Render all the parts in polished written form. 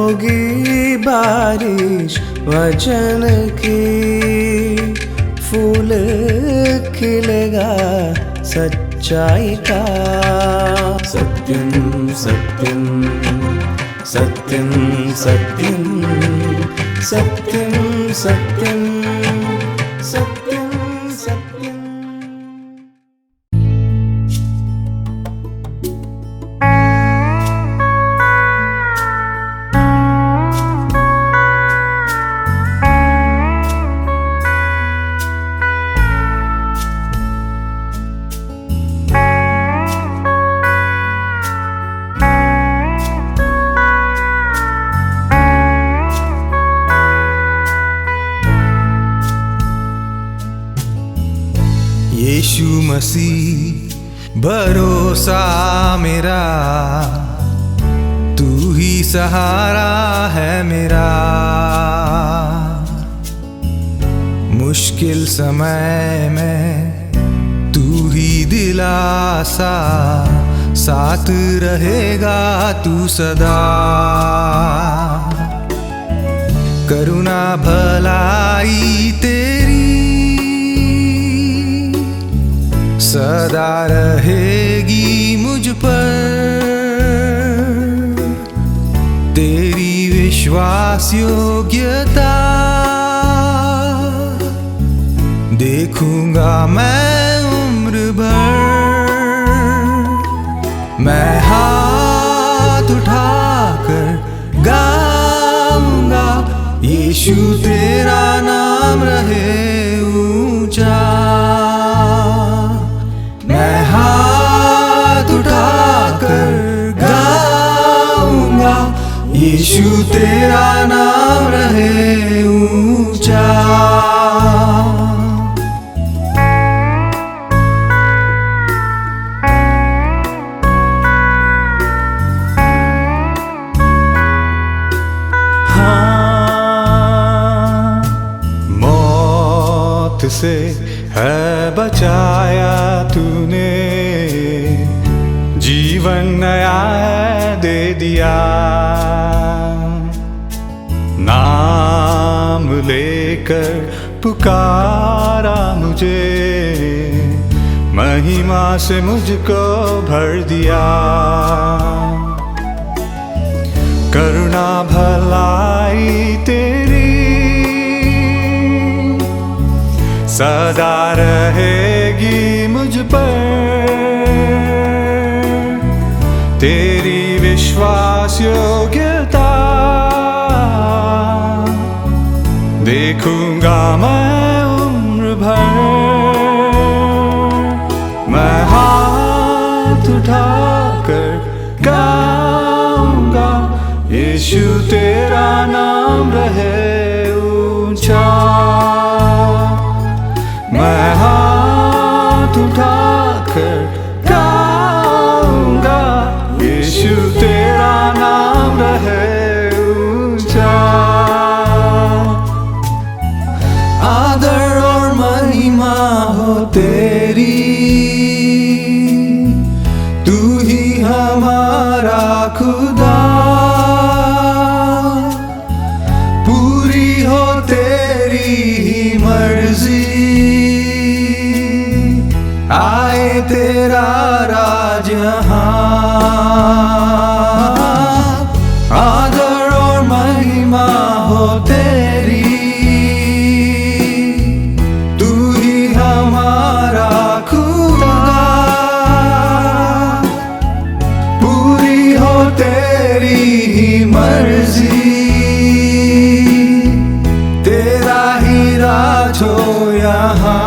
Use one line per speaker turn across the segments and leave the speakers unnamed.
होगी बारिश वचन की, फूल खिलेगा सच्चाई का। सत्यम सत्यम सत्यम सत्यम सत्यम सत्यम सत्यम सत्यम।
यीशु मसीह भरोसा मेरा, तू ही सहारा है मेरा। मुश्किल समय में तू ही दिलासा, साथ रहेगा तू सदा। करुणा भलाई तेरी सदा रहेगी मुझ पर। तेरी विश्वास योग्यता देखूंगा मैं उम्र भर। मैं हाथ उठाकर गाऊंगा, यीशु तेरा नाम रहे ऊंचा। मैं हाथ उठाकर गाऊंगा, यीशु तेरा नाम रहे ऊंचा। मौत से है बचाया तूने, जीवन नया दे दिया। नाम लेकर पुकारा मुझे, महिमा से मुझको भर दिया। करुणा भलाई तेरी सदा रहेगी मुझ पर। तेरी विश्वास योग्यता देखूंगा मैं उम्र भर। मैं हाथ उठाकर गाऊंगा, यीशु तेरा नाम रहे ऊंचा। मैं हाथ उठाकर गाऊंगा, यीशु तेरा नाम रहे ऊंचा।
आदर और महिमा हो तेरी, तू ही हमारा खुदा। पूरी हो तेरी ही मर्जी, आए तेरा राज यहाँ। आदर और महिमा हो तेरी, तू ही हमारा खुदा। पूरी हो तेरी ही मर्जी, तेरा ही राज हो यहाँ।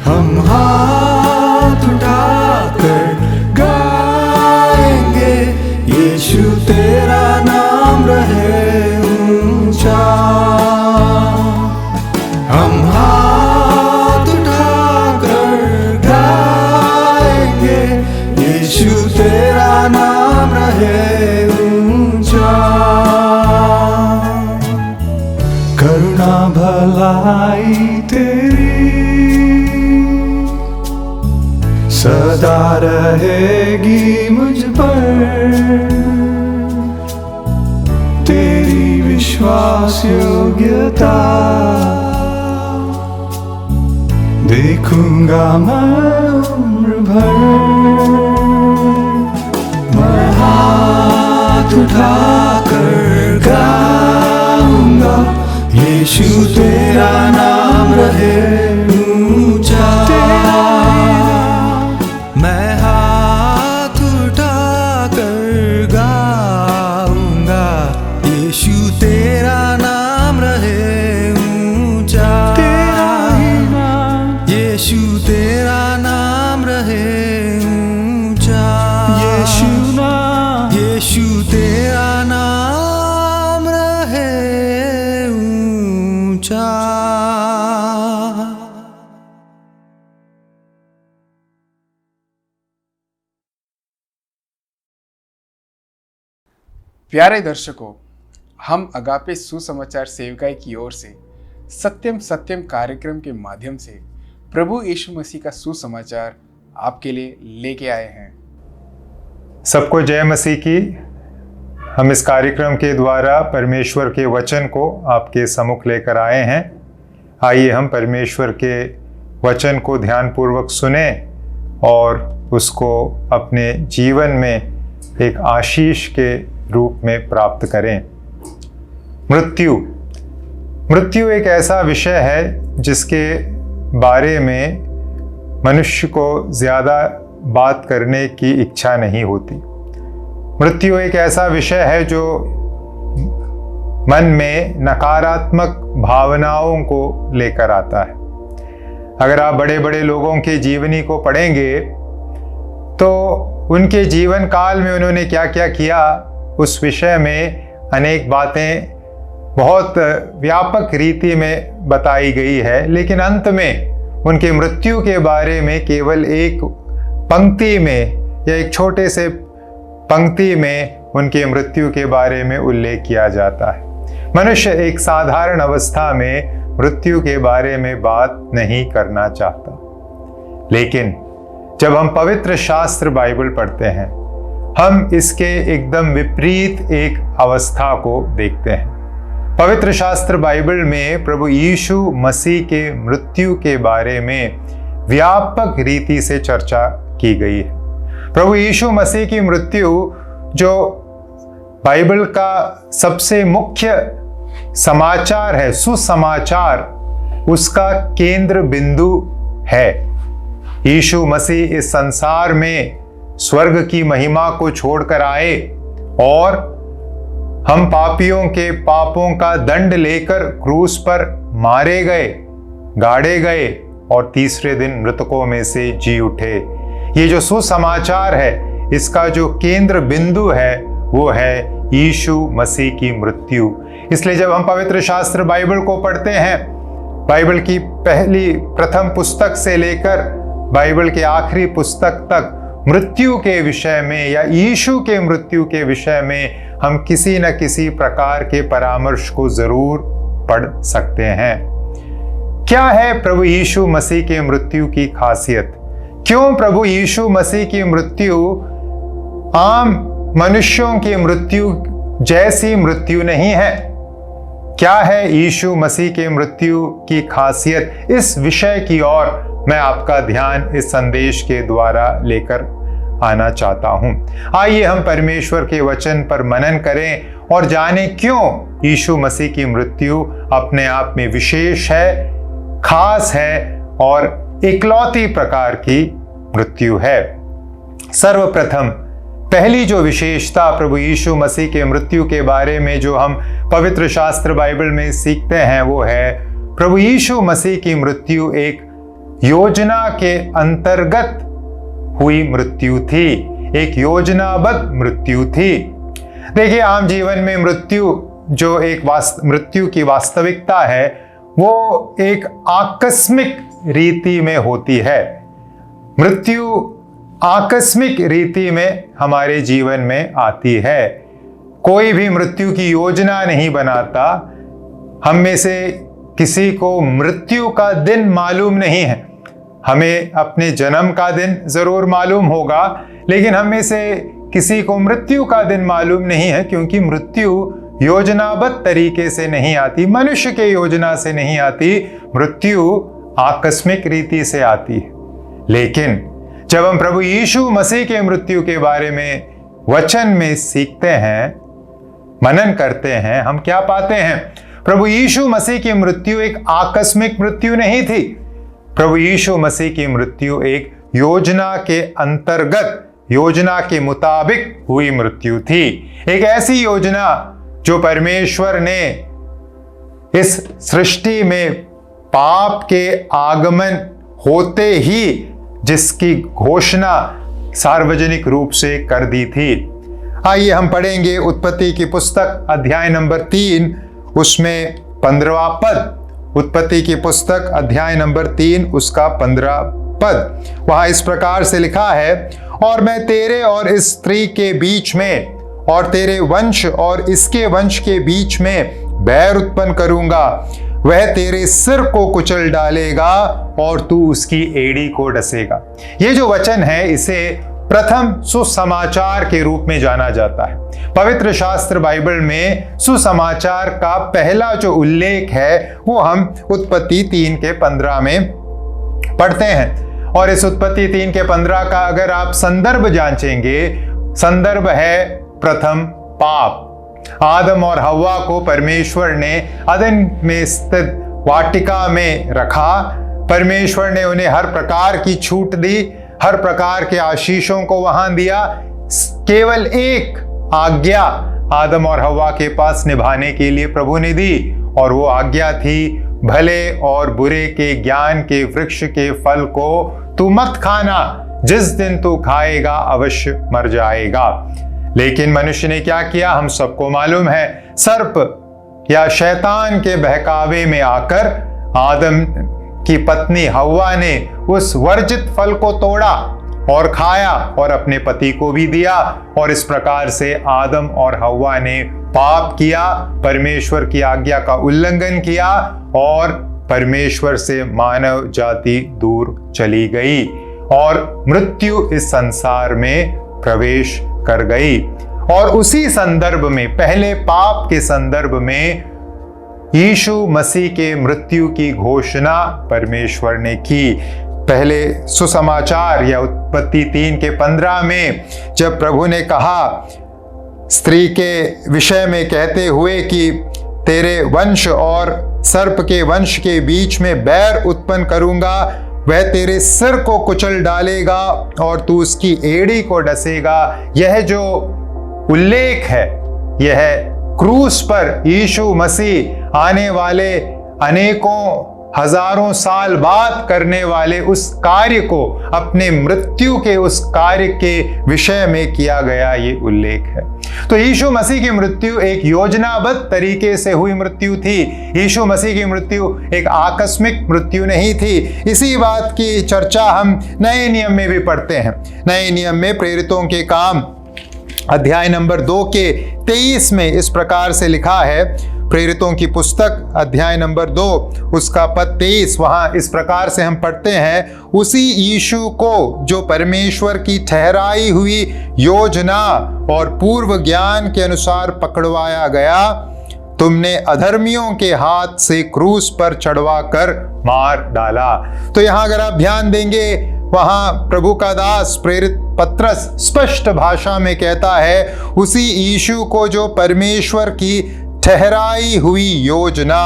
हम हाथ उठाकर गाएंगे, यीशु तेरा नाम रहे ऊंचा। हम हाथ उठाकर गाएंगे, यीशु तेरा नाम रहे ऊंचा। करुणा भलाई तेरी सदा रहेगी मुझ पर। विश्वास योग्यता देखूंगा मैं उम्र भर। मैं हाथ उठाकर गाऊंगा, यीशु तेरा नाम रहे ऊंचा। मैं हाथ उठाकर गाऊंगा, यीशु तेरा नाम रहे ऊंचा। यीशु तेरा नाम रहे ऊंचा। यीशु तेरा नाम रहे ऊंचा।
प्यारे दर्शकों, हम अगापे सुसमाचार सेवकाई की ओर से सत्यम सत्यम कार्यक्रम के माध्यम से प्रभु यीशु मसीह का सुसमाचार आपके लिए लेके आए हैं।
सबको जय मसीह की। हम इस कार्यक्रम के द्वारा परमेश्वर के वचन को आपके सम्मुख लेकर आए हैं। आइए हम परमेश्वर के वचन को ध्यानपूर्वक सुने और उसको अपने जीवन में एक आशीष के रूप में प्राप्त करें। मृत्यु एक ऐसा विषय है जिसके बारे में मनुष्य को ज़्यादा बात करने की इच्छा नहीं होती। मृत्यु एक ऐसा विषय है जो मन में नकारात्मक भावनाओं को लेकर आता है। अगर आप बड़े बड़े लोगों के जीवनी को पढ़ेंगे तो उनके जीवन काल में उन्होंने क्या क्या किया, उस विषय में अनेक बातें बहुत व्यापक रीति में बताई गई है। लेकिन अंत में उनके मृत्यु के बारे में केवल एक पंक्ति में या एक छोटे से पंक्ति में उनके मृत्यु के बारे में उल्लेख किया जाता है। मनुष्य एक साधारण अवस्था में मृत्यु के बारे में बात नहीं करना चाहता। लेकिन जब हम पवित्र शास्त्र बाइबल पढ़ते हैं, हम इसके एकदम विपरीत एक अवस्था को देखते हैं। पवित्र शास्त्र बाइबल में प्रभु यीशु मसीह के मृत्यु के बारे में व्यापक रीति से चर्चा की गई है। प्रभु यीशु मसीह की मृत्यु जो बाइबल का सबसे मुख्य समाचार है, सुसमाचार, उसका केंद्र बिंदु है। यीशु मसीह इस संसार में स्वर्ग की महिमा को छोड़कर आए और हम पापियों के पापों का दंड लेकर क्रूस पर मारे गए, गाड़े गए और तीसरे दिन मृतकों में से जी उठे। ये जो सुसमाचार है, इसका जो केंद्र बिंदु है वो है यीशु मसीह की मृत्यु। इसलिए जब हम पवित्र शास्त्र बाइबल को पढ़ते हैं, बाइबल की प्रथम पुस्तक से लेकर बाइबल के आखिरी पुस्तक तक मृत्यु के विषय में या यीशु के मृत्यु के विषय में हम किसी न किसी प्रकार के परामर्श को जरूर पढ़ सकते हैं। क्या है प्रभु यीशु मसीह के मृत्यु की खासियत? क्यों प्रभु यीशु मसीह की मृत्यु आम मनुष्यों की मृत्यु जैसी मृत्यु नहीं है? क्या है यीशु मसीह के मृत्यु की खासियत? इस विषय की ओर मैं आपका ध्यान इस संदेश के द्वारा लेकर आना चाहता हूं। आइए हम परमेश्वर के वचन पर मनन करें और जानें क्यों यीशु मसीह की मृत्यु अपने आप में विशेष है, खास है और इकलौती प्रकार की मृत्यु है। सर्वप्रथम पहली जो विशेषता प्रभु यीशु मसीह के मृत्यु के बारे में जो हम पवित्र शास्त्र बाइबल में सीखते हैं वो है प्रभु यीशु मसीह की मृत्यु एक योजना के अंतर्गत हुई मृत्यु थी, एक योजनाबद्ध मृत्यु थी। देखिए, आम जीवन में मृत्यु जो एक मृत्यु की वास्तविकता है वो एक आकस्मिक रीति में होती है। मृत्यु आकस्मिक रीति में हमारे जीवन में आती है। कोई भी मृत्यु की योजना नहीं बनाता। हम में से किसी को मृत्यु का दिन मालूम नहीं है। हमें अपने जन्म का दिन जरूर मालूम होगा, लेकिन हम में से किसी को मृत्यु का दिन मालूम नहीं है, क्योंकि मृत्यु योजनाबद्ध तरीके से नहीं आती, मनुष्य के योजना से नहीं आती, मृत्यु आकस्मिक रीति से आती है। लेकिन जब हम प्रभु यीशु मसीह के मृत्यु के बारे में वचन में सीखते हैं, मनन करते हैं, हम क्या पाते हैं? प्रभु यीशु मसीह की मृत्यु एक आकस्मिक मृत्यु नहीं थी। प्रभु यीशु मसीह की मृत्यु एक योजना के अंतर्गत, योजना के मुताबिक हुई मृत्यु थी। एक ऐसी योजना जो परमेश्वर ने इस सृष्टि में पाप के आगमन होते ही जिसकी घोषणा सार्वजनिक रूप से कर दी थी। आइए हम पढ़ेंगे उत्पत्ति की पुस्तक अध्याय नंबर 3, उसमें 15वां पद। उत्पत्ति की पुस्तक अध्याय नंबर 3 उसका 15 पद। वहां इस प्रकार से लिखा है, और मैं तेरे और इस स्त्री के बीच में और तेरे वंश और इसके वंश के बीच में बैर उत्पन्न करूंगा, वह तेरे सिर को कुचल डालेगा और तू उसकी एड़ी को डसेगा। ये जो वचन है इसे प्रथम सुसमाचार के रूप में जाना जाता है। पवित्र शास्त्र बाइबल में सुसमाचार का पहला जो उल्लेख है वो हम उत्पत्ति 3 के 15 में पढ़ते हैं। और इस उत्पत्ति 3 के 15 का अगर आप संदर्भ जांचेंगे, संदर्भ है प्रथम पाप। आदम और हव्वा को परमेश्वर ने अदन में स्थित वाटिका में रखा। परमेश्वर ने उन्हें हर प्रकार की छूट दी, हर प्रकार के आशीषों को वहां दिया। केवल एक आज्ञा आदम और हव्वा के पास निभाने के लिए प्रभु ने दी, और वो आज्ञा थी, भले और बुरे के ज्ञान के वृक्ष के फल को तू मत खाना, जिस दिन तू खाएगा अवश्य मर जाएगा। लेकिन मनुष्य ने क्या किया हम सबको मालूम है। सर्प या शैतान के बहकावे में आकर आदम की पत्नी हव्वा ने उस वर्जित फल को तोड़ा और खाया और अपने पति को भी दिया, और इस प्रकार से आदम और हव्वा ने पाप किया, परमेश्वर की आज्ञा का उल्लंघन किया और परमेश्वर से मानव जाति दूर चली गई और मृत्यु इस संसार में प्रवेश कर गई। और उसी संदर्भ में, पहले पाप के संदर्भ में यीशु मसीह के मृत्यु की घोषणा परमेश्वर ने की। पहले सुसमाचार या उत्पत्ति 3 के 15 में जब प्रभु ने कहा स्त्री के विषय में कहते हुए कि तेरे वंश और सर्प के वंश के बीच में बैर उत्पन्न करूंगा, वह तेरे सिर को कुचल डालेगा और तू उसकी एड़ी को डसेगा। यह जो उल्लेख है यह क्रूस पर यीशु मसीह आने वाले अनेकों हजारों साल बाद करने वाले उस कार्य को, अपने मृत्यु के उस कार्य के विषय में किया गया ये उल्लेख है। तो यीशु मसीह की मृत्यु एक योजनाबद्ध तरीके से हुई मृत्यु थी। यीशु मसीह की मृत्यु एक आकस्मिक मृत्यु नहीं थी। इसी बात की चर्चा हम नए नियम में भी पढ़ते हैं। नए नियम में प्रेरितों के काम अध्याय नंबर 2 के 23 में इस प्रकार से लिखा है। प्रेरितों की पुस्तक अध्याय नंबर 2 उसका पद 23, वहां इस प्रकार से हम पढ़ते हैं, उसी यीशु को जो परमेश्वर की ठहराई हुई योजना और पूर्व ज्ञान के अनुसार पकड़वाया गया, तुमने अधर्मियों के हाथ से क्रूस पर चढ़वा कर मार डाला। तो यहां अगर आप ध्यान देंगे, वहां प्रभु का दास प्रेरित पत्रस स्पष्ट भाषा में कहता है, उसी यीशु को जो परमेश्वर की ठहराई हुई योजना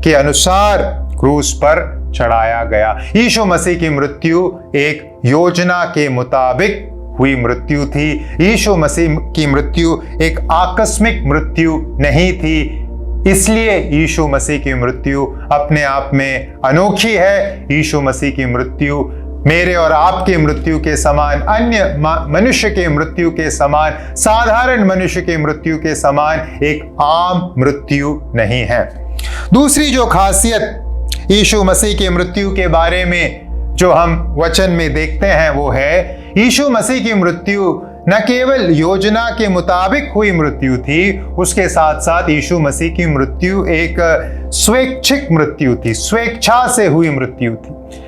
के अनुसार क्रूस पर चढ़ाया गया। यीशु मसीह की मृत्यु एक योजना के मुताबिक हुई मृत्यु थी। यीशु मसीह की मृत्यु एक आकस्मिक मृत्यु नहीं थी। इसलिए यीशु मसीह की मृत्यु अपने आप में अनोखी है। यीशु मसीह की मृत्यु मेरे और आपके मृत्यु के समान, अन्य मनुष्य के मृत्यु के समान, साधारण मनुष्य के मृत्यु के समान एक आम मृत्यु नहीं है। दूसरी जो खासियत यीशु मसीह की मृत्यु के बारे में जो हम वचन में देखते हैं वो है, यीशु मसीह की मृत्यु न केवल योजना के मुताबिक हुई मृत्यु थी, उसके साथ साथ यीशु मसीह की मृत्यु एक स्वैच्छिक मृत्यु थी, स्वेच्छा से हुई मृत्यु थी।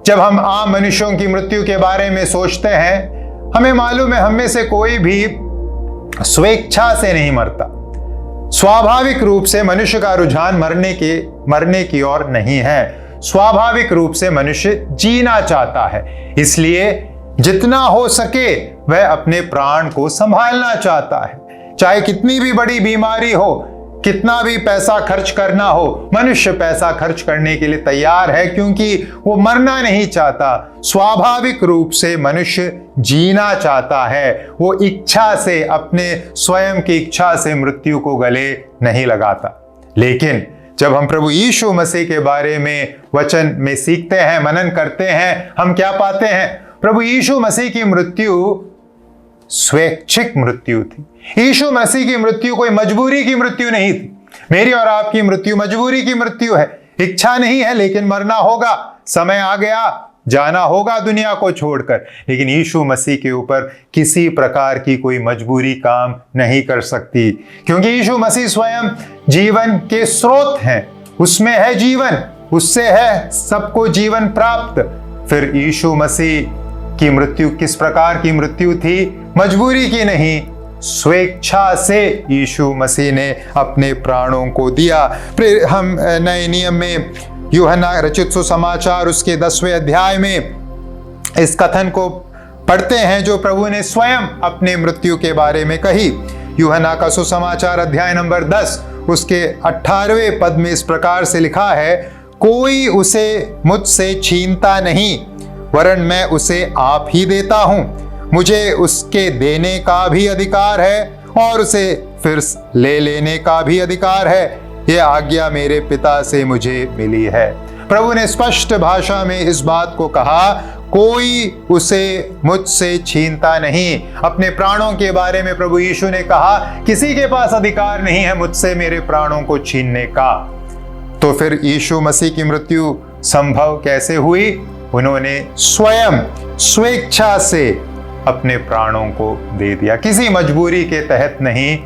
जब हम आम मनुष्यों की मृत्यु के बारे में सोचते हैं, हमें मालूम है हम में से कोई भी स्वेच्छा से नहीं मरता। स्वाभाविक रूप से मनुष्य का रुझान मरने की ओर नहीं है। स्वाभाविक रूप से मनुष्य जीना चाहता है, इसलिए जितना हो सके वह अपने प्राण को संभालना चाहता है। चाहे कितनी भी बड़ी बीमारी हो, कितना भी पैसा खर्च करना हो, मनुष्य पैसा खर्च करने के लिए तैयार है, क्योंकि वो मरना नहीं चाहता। स्वाभाविक रूप से मनुष्य जीना चाहता है। वो इच्छा से, अपने स्वयं की इच्छा से मृत्यु को गले नहीं लगाता। लेकिन जब हम प्रभु यीशु मसीह के बारे में वचन में सीखते हैं, मनन करते हैं, हम क्या पाते हैं? प्रभु यीशु मसीह की मृत्यु स्वैच्छिक मृत्यु थी। यीशु मसीह की मृत्यु कोई मजबूरी की मृत्यु नहीं थी। मेरी और आपकी मृत्यु मजबूरी की मृत्यु है। इच्छा नहीं है, लेकिन मरना होगा, समय आ गया, जाना होगा दुनिया को छोड़कर। लेकिन यीशु मसीह के ऊपर किसी प्रकार की कोई मजबूरी काम नहीं कर सकती, क्योंकि यीशु मसीह स्वयं जीवन के स्रोत हैं। उसमें है जीवन, उससे है सबको जीवन प्राप्त। फिर यीशु मसीह की मृत्यु किस प्रकार की मृत्यु थी? मजबूरी की नहीं, स्वेच्छा से यीशु मसीह ने अपने प्राणों को दिया। फिर हम नए नियम में यूहन्ना रचित सुसमाचार उसके 10वें अध्याय में इस कथन को पढ़ते हैं जो प्रभु ने स्वयं अपने मृत्यु के बारे में कही। यूहन्ना का सुसमाचार अध्याय नंबर 10 उसके 18वें पद में इस प्रकार से लिखा है, कोई उसे मुझसे छीनता नहीं, वरन मैं उसे आप ही देता हूं। मुझे उसके देने का भी अधिकार है और उसे फिर ले लेने का भी अधिकार है। यह आज्ञा मेरे पिता से मुझे मिली है। प्रभु ने स्पष्ट भाषा में इस बात को कहा, कोई उसे मुझसे छीनता नहीं। अपने प्राणों के बारे में प्रभु यीशु ने कहा, किसी के पास अधिकार नहीं है मुझसे मेरे प्राणों को छीनने का। तो फिर यीशु मसीह की मृत्यु संभव कैसे हुई? उन्होंने स्वयं स्वेच्छा से अपने प्राणों को दे दिया, किसी मजबूरी के तहत नहीं,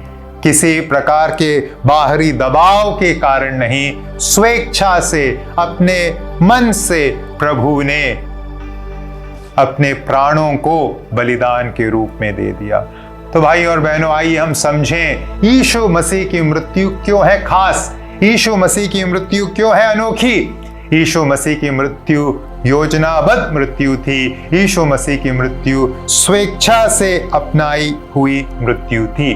किसी प्रकार के बाहरी दबाव के कारण नहीं, स्वेच्छा से, अपने मन से प्रभु ने अपने प्राणों को बलिदान के रूप में दे दिया। तो भाई और बहनों, आइए हम समझें यीशु मसीह की मृत्यु क्यों है खास, यीशु मसीह की मृत्यु क्यों है अनोखी। यीशु मसीह की मृत्यु योजनाबद्ध मृत्यु थी। यीशु मसीह की मृत्यु स्वेच्छा से अपनाई हुई मृत्यु थी।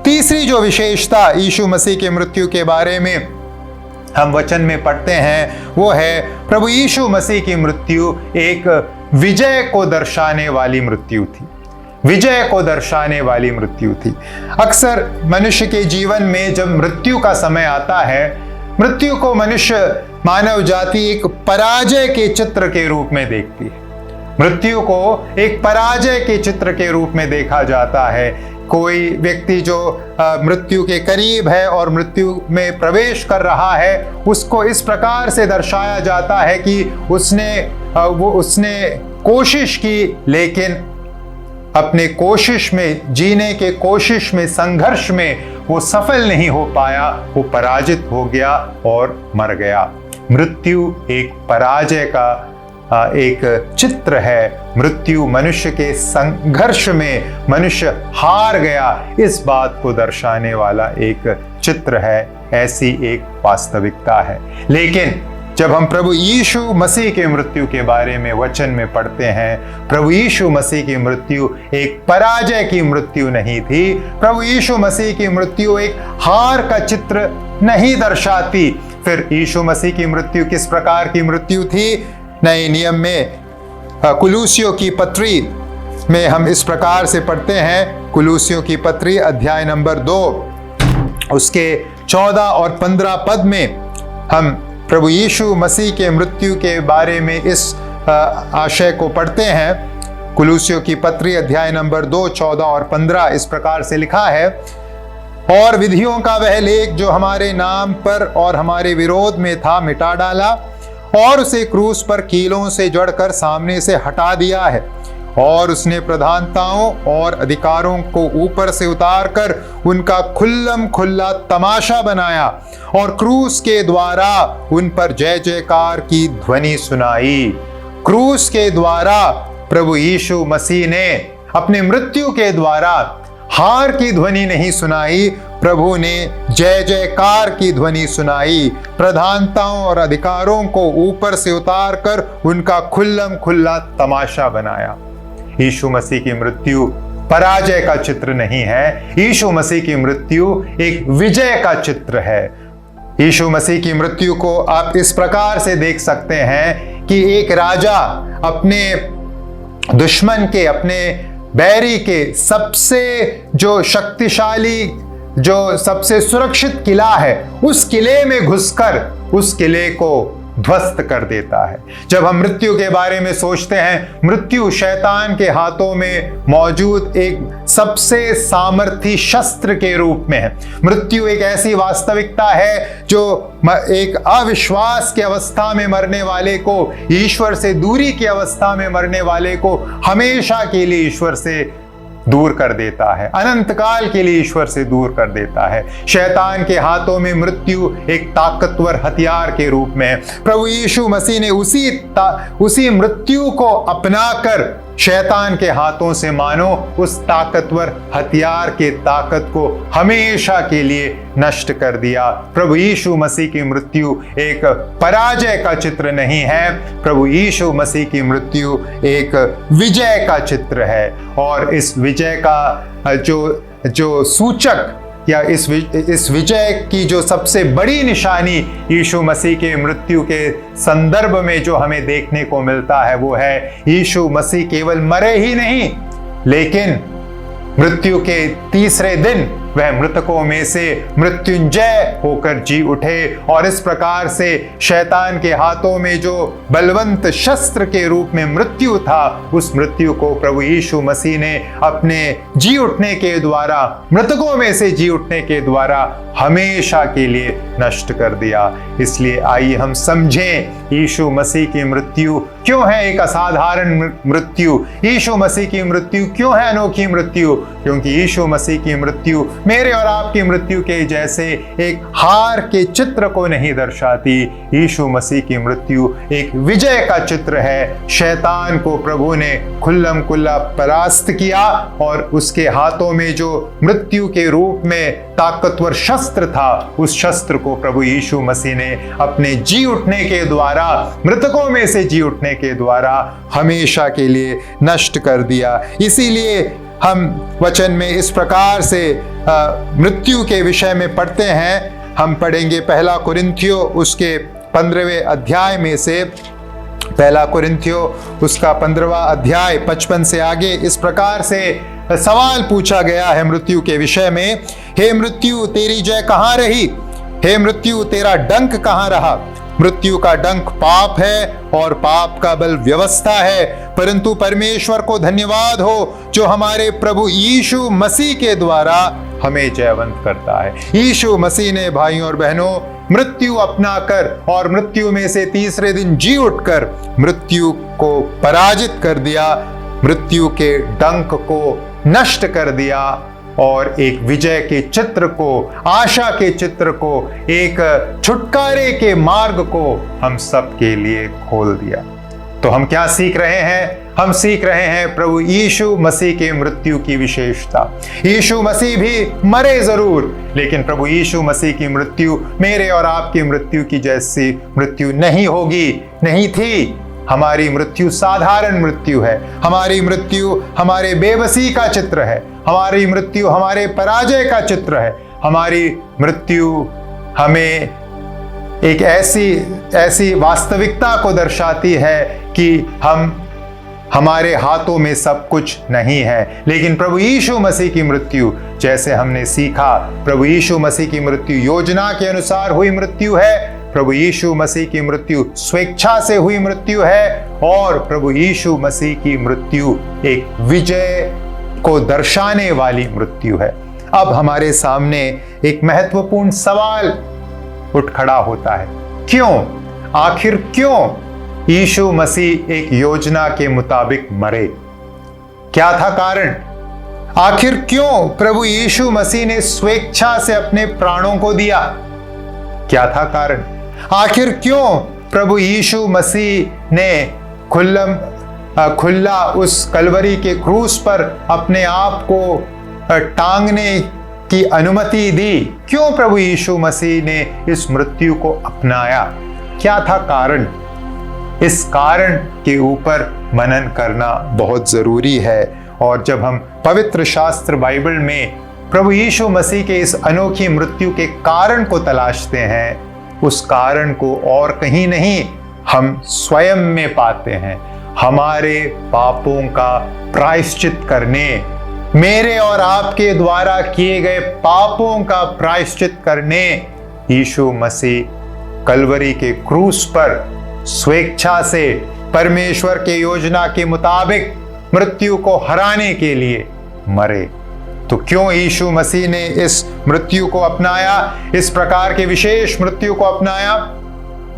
तीसरी जो विशेषता यीशु मसीह की मृत्यु के बारे में हम वचन में पढ़ते हैं वो है प्रभु यीशु मसीह की मृत्यु एक विजय को दर्शाने वाली मृत्यु थी। विजय को दर्शाने वाली मृत्यु थी। अक्सर मनुष्य के जीवन में जब मृत्यु का समय आता है, मृत्यु को मनुष्य, मानव जाति एक पराजय के चित्र के रूप में देखती है। मृत्यु को एक पराजय के चित्र के रूप में देखा जाता है। कोई व्यक्ति जो मृत्यु के करीब है और मृत्यु में प्रवेश कर रहा है, उसको इस प्रकार से दर्शाया जाता है कि उसने कोशिश की, लेकिन अपने कोशिश में, जीने के कोशिश में, संघर्ष में वो सफल नहीं हो पाया, वो पराजित हो गया और मर गया। मृत्यु एक पराजय का एक चित्र है। मृत्यु मनुष्य के संघर्ष में मनुष्य हार गया, इस बात को दर्शाने वाला एक चित्र है, ऐसी एक वास्तविकता है। लेकिन जब हम प्रभु यीशु मसीह के मृत्यु के बारे में वचन में पढ़ते हैं, प्रभु यीशु मसीह की मृत्यु एक पराजय की मृत्यु नहीं थी। प्रभु यीशु मसीह की मृत्यु एक हार का चित्र नहीं दर्शाती। फिर यीशु मसीह की मृत्यु किस प्रकार की मृत्यु थी? नए नियम में कुलूसियों की पत्री में हम इस प्रकार से पढ़ते हैं। कुलूसियों की पत्री अध्याय नंबर 2 उसके 14 और 15 पद में हम प्रभु यीशु मसीह के मृत्यु के बारे में इस आशय को पढ़ते हैं। कुलूसियों की पत्री अध्याय नंबर 2 14 और 15 इस प्रकार से लिखा है, और विधियों का वह लेख जो हमारे नाम पर और हमारे विरोध में था मिटा डाला और उसे क्रूस पर कीलों से जड़कर सामने से हटा दिया है। और उसने प्रधानताओं और अधिकारों को ऊपर से उतारकर उनका खुल्लम खुल्ला तमाशा बनाया और क्रूस के द्वारा उन पर जय जयकार की ध्वनि सुनाई। क्रूस के द्वारा प्रभु यीशु मसीह ने अपने मृत्यु के द्वारा हार की ध्वनि नहीं सुनाई, प्रभु ने जय जयकार की ध्वनि सुनाई। प्रधानताओं और अधिकारों को ऊपर से उतार कर उनका खुल्लम खुल्ला तमाशा बनाया। यीशु मसीह की मृत्यु पराजय का चित्र नहीं है, यीशु मसीह की मृत्यु एक विजय का चित्र है। यीशु मसीह की मृत्यु को आप इस प्रकार से देख सकते हैं कि एक राजा अपने दुश्मन के, अपने बैरी के सबसे जो शक्तिशाली, जो सबसे सुरक्षित किला है, उस किले में घुसकर उस किले को ध्वस्त कर देता है। जब हम मृत्यु के बारे में सोचते हैं, मृत्यु शैतान के हाथों में मौजूद एक सबसे सामर्थी शस्त्र के रूप में है। मृत्यु एक ऐसी वास्तविकता है जो एक अविश्वास की अवस्था में मरने वाले को, ईश्वर से दूरी की अवस्था में मरने वाले को हमेशा के लिए ईश्वर से दूर कर देता है, अनंत काल के लिए ईश्वर से दूर कर देता है। शैतान के हाथों में मृत्यु एक ताकतवर हथियार के रूप में है। प्रभु यीशु मसीह ने उसी मृत्यु को अपनाकर शैतान के हाथों से मानो उस ताकतवर हथियार के ताकत को हमेशा के लिए नष्ट कर दिया। प्रभु यीशु मसीह की मृत्यु एक पराजय का चित्र नहीं है, प्रभु यीशु मसीह की मृत्यु एक विजय का चित्र है। और इस विजय का जो सूचक या इस विजय की जो सबसे बड़ी निशानी यीशु मसीह के मृत्यु के संदर्भ में जो हमें देखने को मिलता है, वो है यीशु मसीह केवल मरे ही नहीं, लेकिन मृत्यु के तीसरे दिन वह मृतकों में से मृत्युंजय होकर जी उठे। और इस प्रकार से शैतान के हाथों में जो बलवंत शस्त्र के रूप में मृत्यु था, उस मृत्यु को प्रभु यीशु मसीह ने अपने जी उठने के द्वारा, मृतकों में से जी उठने के द्वारा हमेशा के लिए नष्ट कर दिया। इसलिए आइए हम समझें यीशु मसीह की मृत्यु क्यों है एक असाधारण मृत्यु, यीशु मसीह की मृत्यु क्यों है अनोखी मृत्यु। क्योंकि यीशु मसीह की मृत्यु मेरे और आपकी मृत्यु के जैसे एक हार के चित्र को नहीं दर्शाती। यीशु मसीह की मृत्यु एक विजय का चित्र है। शैतान को प्रभु ने खुल्लम खुल्ला परास्त किया और उसके हाथों में जो मृत्यु के रूप में ताकतवर शस्त्र था, उस शस्त्र को प्रभु यीशु मसीह ने अपने जी उठने के द्वारा, मृतकों में से जी उठने के द्वारा हमेशा के लिए नष्ट कर दिया। इसीलिए हम वचन में इस प्रकार से मृत्यु के विषय में पढ़ते हैं। हम पढ़ेंगे पहला कुरिन्थियों उसके 15वें अध्याय में से, पहला कुरिन्थियों उसका 15वां अध्याय 55 से आगे इस प्रकार से सवाल पूछा गया है मृत्यु के विषय में। हे मृत्यु तेरी जय कहाँ रही, हे मृत्यु तेरा डंक कहाँ रहा। मृत्यु का डंक पाप है और पाप का बल व्यवस्था है, परंतु परमेश्वर को धन्यवाद हो जो हमारे प्रभु यीशु मसीह के द्वारा हमें जयवंत करता है। यीशु मसीह ने भाइयों और बहनों मृत्यु अपनाकर और मृत्यु में से तीसरे दिन जी उठकर मृत्यु को पराजित कर दिया, मृत्यु के डंक को नष्ट कर दिया और एक विजय के चित्र को, आशा के चित्र को, एक छुटकारे के मार्ग को हम सब के लिए खोल दिया। तो हम क्या सीख रहे हैं? हम सीख रहे हैं प्रभु यीशु मसीह के मृत्यु की विशेषता। यीशु मसीह भी मरे जरूर, लेकिन प्रभु यीशु मसीह की मृत्यु मेरे और आपकी मृत्यु की जैसी मृत्यु नहीं होगी, नहीं थी। हमारी मृत्यु साधारण मृत्यु है, हमारी मृत्यु हमारे बेबसी का चित्र है, हमारी मृत्यु हमारे पराजय का चित्र है, हमारी मृत्यु हमें एक ऐसी वास्तविकता को दर्शाती है कि हमारे हाथों में सब कुछ नहीं है। लेकिन प्रभु यीशु मसीह की मृत्यु, जैसे हमने सीखा, प्रभु यीशु मसीह की मृत्यु योजना के अनुसार हुई मृत्यु है, प्रभु यीशु मसीह की मृत्यु स्वेच्छा से हुई मृत्यु है और प्रभु यीशु मसीह की मृत्यु एक विजय को दर्शाने वाली मृत्यु है। अब हमारे सामने एक महत्वपूर्ण सवाल उठ खड़ा होता है, क्यों, आखिर क्यों यीशु मसीह एक योजना के मुताबिक मरे? क्या था कारण? आखिर क्यों प्रभु यीशु मसीह ने स्वेच्छा से अपने प्राणों को दिया? क्या था कारण? आखिर क्यों प्रभु यीशु मसीह ने खुल्ला उस कलवरी के क्रूस पर अपने आप को टांगने की अनुमति दी? क्यों प्रभु यीशु मसीह ने इस मृत्यु को अपनाया? क्या था कारण? इस कारण के ऊपर मनन करना बहुत जरूरी है। और जब हम पवित्र शास्त्र बाइबल में प्रभु यीशु मसीह के इस अनोखी मृत्यु के कारण को तलाशते हैं, उस कारण को और कहीं नहीं, हम स्वयं में पाते हैं। हमारे पापों का प्रायश्चित करने, मेरे और आपके द्वारा किए गए पापों का प्रायश्चित करने यीशु मसीह कलवरी के क्रूस पर स्वेच्छा से परमेश्वर के योजना के मुताबिक मृत्यु को हराने के लिए मरे। तो क्यों यीशु मसीह ने इस मृत्यु को अपनाया, इस प्रकार के विशेष मृत्यु को अपनाया?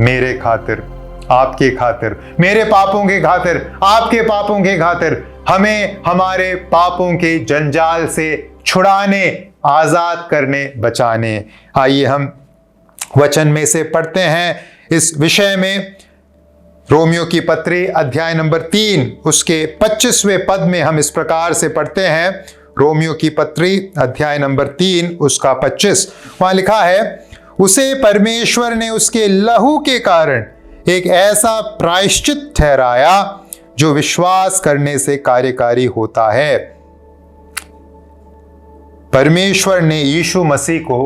मेरे खातिर, आपके खातिर, मेरे पापों के खातिर, आपके पापों के खातिर, हमें हमारे पापों के जंजाल से छुड़ाने, आजाद करने, बचाने। आइए हम वचन में से पढ़ते हैं इस विषय में। रोमियो की पत्री अध्याय नंबर 3 उसके 25वें पद में हम इस प्रकार से पढ़ते हैं। रोमियो की पत्री अध्याय नंबर 3 उसका 25, वहां लिखा है, उसे परमेश्वर ने उसके लहू के कारण एक ऐसा प्रायश्चित ठहराया जो विश्वास करने से कार्यकारी होता है। परमेश्वर ने यीशु मसीह को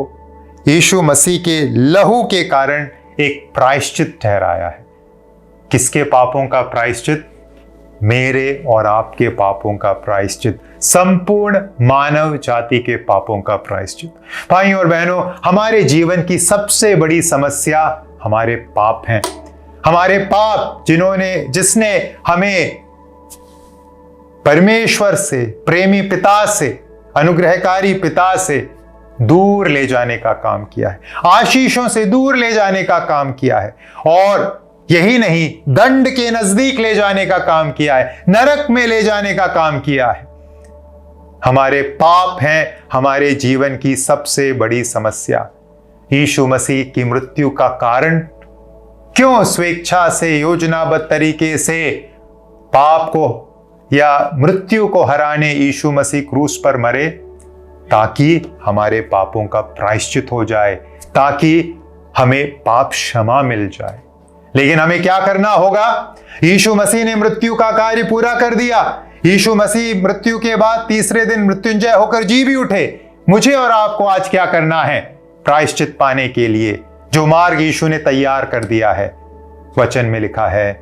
यीशु मसीह के लहू के कारण एक प्रायश्चित ठहराया है। किसके पापों का प्रायश्चित? मेरे और आपके पापों का प्रायश्चित, संपूर्ण मानव जाति के पापों का प्रायश्चित। भाई और बहनों, हमारे जीवन की सबसे बड़ी समस्या हमारे पाप हैं। हमारे पाप जिसने हमें परमेश्वर से, प्रेमी पिता से, अनुग्रहकारी पिता से दूर ले जाने का काम किया है, आशीषों से दूर ले जाने का काम किया है, और यही नहीं, दंड के नजदीक ले जाने का काम किया है, नरक में ले जाने का काम किया है। हमारे पाप हैं हमारे जीवन की सबसे बड़ी समस्या। यीशु मसीह की मृत्यु का कारण क्यों स्वेच्छा से, योजनाबद्ध तरीके से पाप को या मृत्यु को हराने यीशु मसीह क्रूस पर मरे? ताकि हमारे पापों का प्रायश्चित हो जाए, ताकि हमें पाप क्षमा मिल जाए। लेकिन हमें क्या करना होगा? यीशु मसीह ने मृत्यु का कार्य पूरा कर दिया। यीशु मसीह मृत्यु के बाद तीसरे दिन मृत्युंजय होकर जी भी उठे। मुझे और आपको आज क्या करना है प्रायश्चित पाने के लिए? जो मार्ग यीशु ने तैयार कर दिया है, वचन में लिखा है,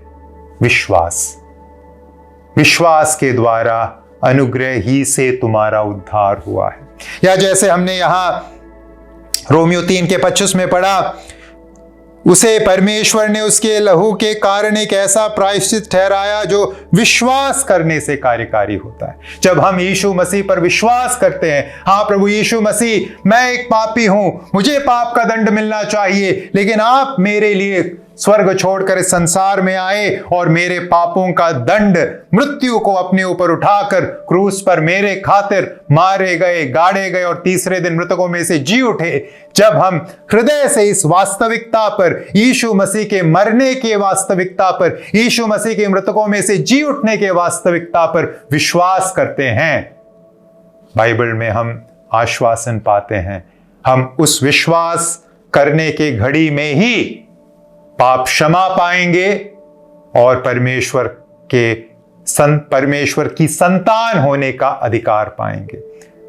विश्वास। विश्वास के द्वारा अनुग्रह ही से तुम्हारा उद्धार हुआ है। या जैसे हमने यहां रोमियो 3 के 25 में पढ़ा, उसे परमेश्वर ने उसके लहू के कारण एक ऐसा प्रायश्चित ठहराया जो विश्वास करने से कार्यकारी होता है। जब हम यीशु मसीह पर विश्वास करते हैं, हाँ प्रभु यीशु मसीह, मैं एक पापी हूं, मुझे पाप का दंड मिलना चाहिए, लेकिन आप मेरे लिए स्वर्ग छोड़कर इस संसार में आए और मेरे पापों का दंड, मृत्यु को अपने ऊपर उठाकर क्रूस पर मेरे खातिर मारे गए, गाड़े गए और तीसरे दिन मृतकों में से जी उठे। जब हम हृदय से इस वास्तविकता पर, यीशु मसीह के मरने के वास्तविकता पर, यीशु मसीह के मृतकों में से जी उठने के वास्तविकता पर विश्वास करते हैं, बाइबल में हम आश्वासन पाते हैं। हम उस विश्वास करने के घड़ी में ही पाप क्षमा पाएंगे और परमेश्वर की संतान होने का अधिकार पाएंगे।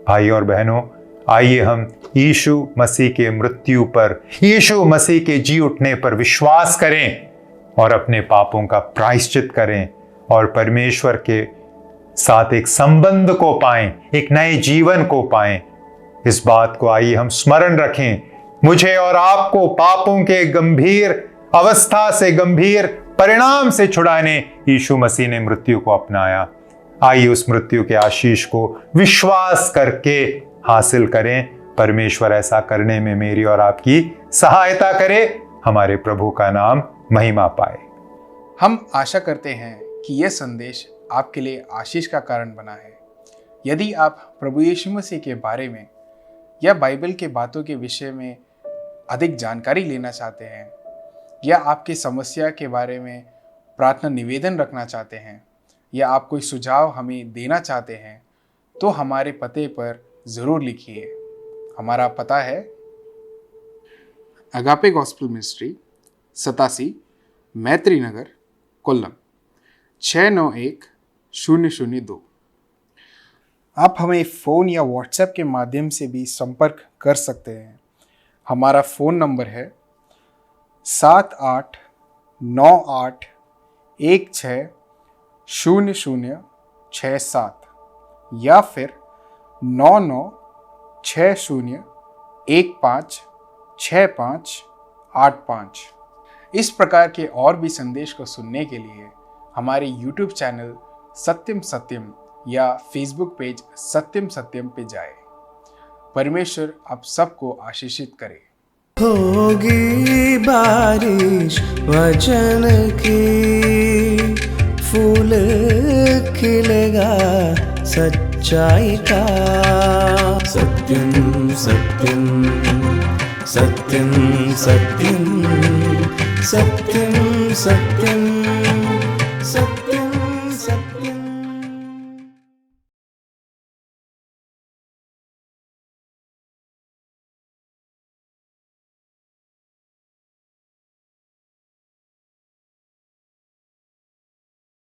भाई और बहनों, आइए हम यीशु मसीह के मृत्यु पर, यीशु मसीह के जी उठने पर विश्वास करें और अपने पापों का प्रायश्चित करें और परमेश्वर के साथ एक संबंध को पाएं, एक नए जीवन को पाएं। इस बात को आइए हम स्मरण रखें। मुझे और आपको पापों के गंभीर अवस्था से, गंभीर परिणाम से छुड़ाने यीशु मसीह ने मृत्यु को अपनाया। आइए उस मृत्यु के आशीष को विश्वास करके हासिल करें। परमेश्वर ऐसा करने में मेरी और आपकी सहायता करे। हमारे प्रभु का नाम महिमा पाए।
हम आशा करते हैं कि यह संदेश आपके लिए आशीष का कारण बना है। यदि आप प्रभु यीशु मसीह के बारे में या बाइबल के बातों के विषय में अधिक जानकारी लेना चाहते हैं, या आपकी समस्या के बारे में प्रार्थना निवेदन रखना चाहते हैं, या आप कोई सुझाव हमें देना चाहते हैं, तो हमारे पते पर ज़रूर लिखिए। हमारा पता है अगापे गॉस्पेल मिनिस्ट्री 87 मैत्री नगर कोल्लम 691002। आप हमें फ़ोन या व्हाट्सएप के माध्यम से भी संपर्क कर सकते हैं। हमारा फ़ोन नंबर है 7898160067 या फिर 9960156585। इस प्रकार के और भी संदेश को सुनने के लिए हमारे YouTube चैनल सत्यम सत्यम या फेसबुक पेज सत्यम सत्यम पे जाएं। परमेश्वर आप सबको आशीषित करे।
होगी बारिश वचन की, फूल खिलेगा सच्चाई का। सत्यम सत्यम सत्यम सत्यम सत्यम सत्यम सत्यम।